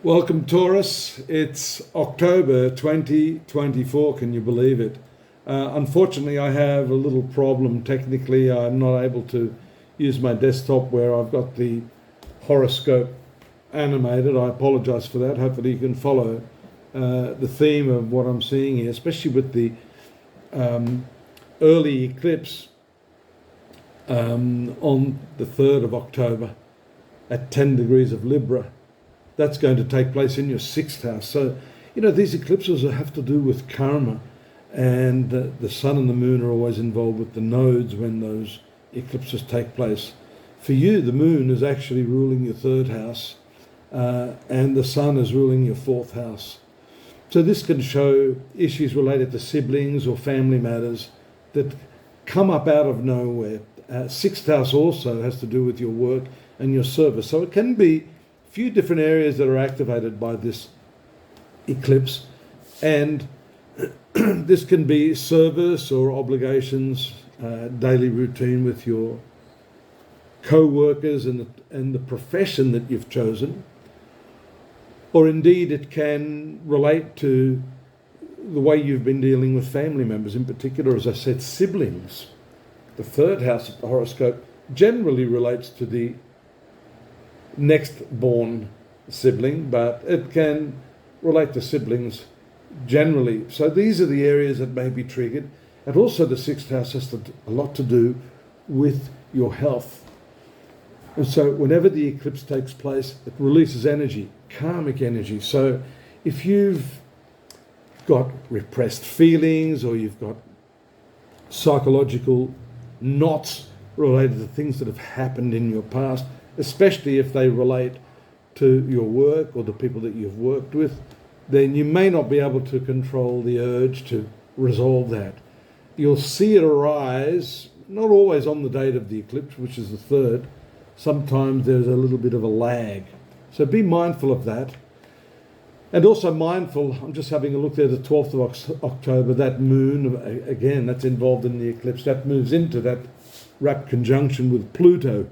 Welcome, Taurus. It's October 2024. Can you believe it? Unfortunately, I have a little problem. Technically, I'm not able to use my desktop where I've got the horoscope animated. I apologize for that. Hopefully, you can follow the theme of what I'm seeing here, especially with the early eclipse on the 3rd of October at 10 degrees of Libra. That's going to take place in your 6th house. So, these eclipses have to do with karma, and the sun and the moon are always involved with the nodes when those eclipses take place. For you, the moon is actually ruling your 3rd house, and the sun is ruling your 4th house. So this can show issues related to siblings or family matters that come up out of nowhere. 6th house also has to do with your work and your service. So it can be few different areas that are activated by this eclipse, and this can be service or obligations, daily routine with your co-workers and the profession that you've chosen, or indeed it can relate to the way you've been dealing with family members, in particular, as I said, siblings. The 3rd house of the horoscope generally relates to the next born sibling, but it can relate to siblings generally. So these are the areas that may be triggered. And also the 6th house has a lot to do with your health. And so whenever the eclipse takes place, it releases energy, karmic energy. So if you've got repressed feelings, or you've got psychological knots related to things that have happened in your past, especially if they relate to your work or the people that you've worked with, then you may not be able to control the urge to resolve that. You'll see it arise, not always on the date of the eclipse, which is the 3rd. Sometimes there's a little bit of a lag. So be mindful of that. And also mindful, I'm just having a look there, the 12th of October, that moon, again, that's involved in the eclipse, that moves into that rapt conjunction with Pluto.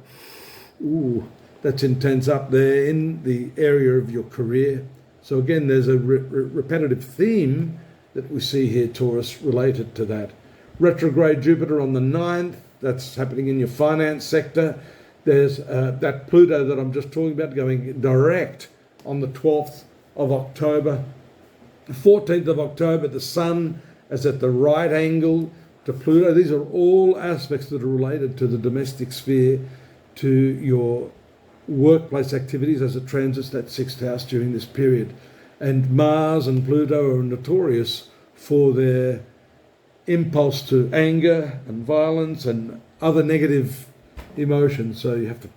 Ooh, that's intense up there in the area of your career. So again, there's a repetitive theme that we see here, Taurus, related to that. Retrograde Jupiter on the 9th, that's happening in your finance sector. There's that Pluto that I'm just talking about going direct on the 12th of October. The 14th of October, the sun is at the right angle to Pluto. These are all aspects that are related to the domestic sphere, to your workplace activities as it transits that 6th house during this period. And Mars and Pluto are notorious for their impulse to anger and violence and other negative emotions. So you have to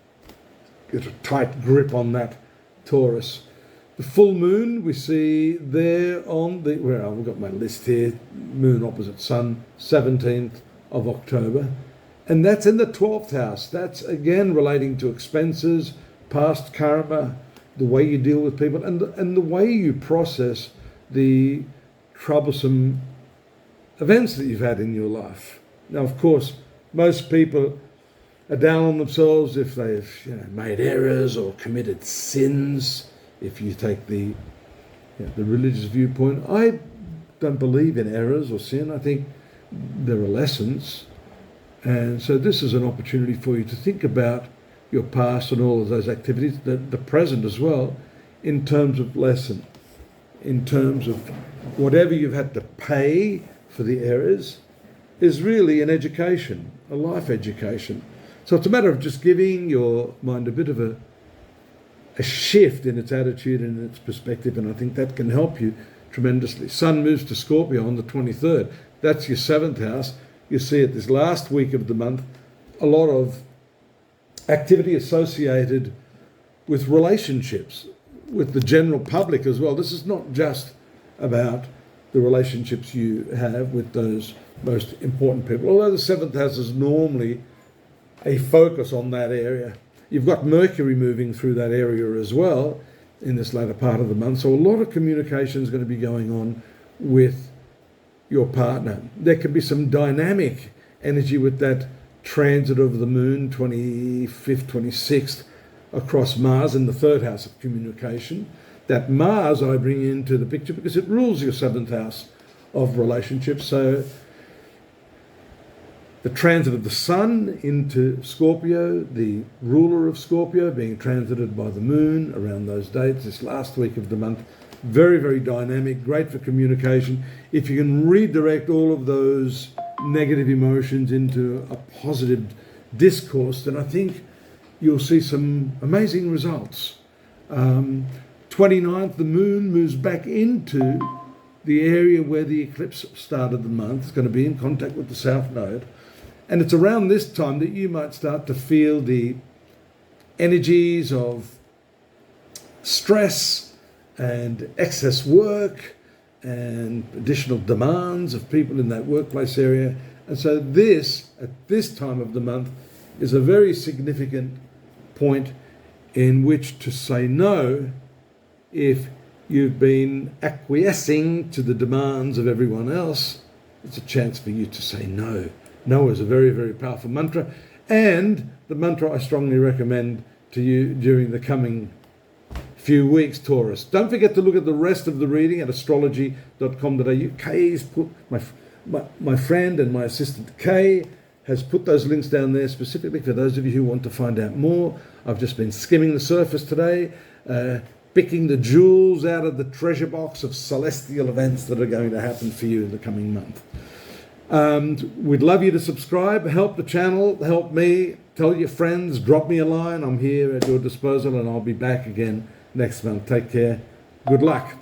get a tight grip on that, Taurus. The full moon we see there on the, I've got my list here, moon opposite sun, 17th of October. And that's in the 12th house. That's again relating to expenses, past karma, the way you deal with people, and the way you process the troublesome events that you've had in your life. Now, of course, most people are down on themselves if they've made errors or committed sins. If you take the religious viewpoint, I don't believe in errors or sin. I think there are lessons. And so this is an opportunity for you to think about your past and all of those activities, the present as well, in terms of lesson, in terms of whatever you've had to pay for the errors is really an education, a life education. So it's a matter of just giving your mind a bit of a shift in its attitude and its perspective, and I think that can help you tremendously. Sun moves to Scorpio on the 23rd. That's your 7th house. You see it this last week of the month, a lot of activity associated with relationships, with the general public as well. This is not just about the relationships you have with those most important people, although the 7th house is normally a focus on that area. You've got Mercury moving through that area as well in this latter part of the month. So a lot of communication is going to be going on with your partner. There could be some dynamic energy with that transit of the moon, 25th, 26th, across Mars in the 3rd house of communication. that Mars I bring into the picture because it rules your 7th house of relationships. So the transit of the Sun into Scorpio, the ruler of Scorpio being transited by the Moon around those dates, this last week of the month. Very, very dynamic, great for communication. If you can redirect all of those negative emotions into a positive discourse, then I think you'll see some amazing results. 29th, the Moon moves back into the area where the eclipse started the month. It's going to be in contact with the South Node. And it's around this time that you might start to feel the energies of stress and excess work and additional demands of people in that workplace area. And so this, at this time of the month, is a very significant point in which to say no if you've been acquiescing to the demands of everyone else. It's a chance for you to say no. No is a very, very powerful mantra, and the mantra I strongly recommend to you during the coming few weeks, Taurus. Don't forget to look at the rest of the reading at astrology.com.au. Kay's put, my friend and my assistant Kay has put those links down there specifically for those of you who want to find out more. I've just been skimming the surface today, picking the jewels out of the treasure box of celestial events that are going to happen for you in the coming month. We'd love you to subscribe, help the channel, help me, tell your friends, drop me a line. I'm here at your disposal, and I'll be back again next month. Take care. Good luck.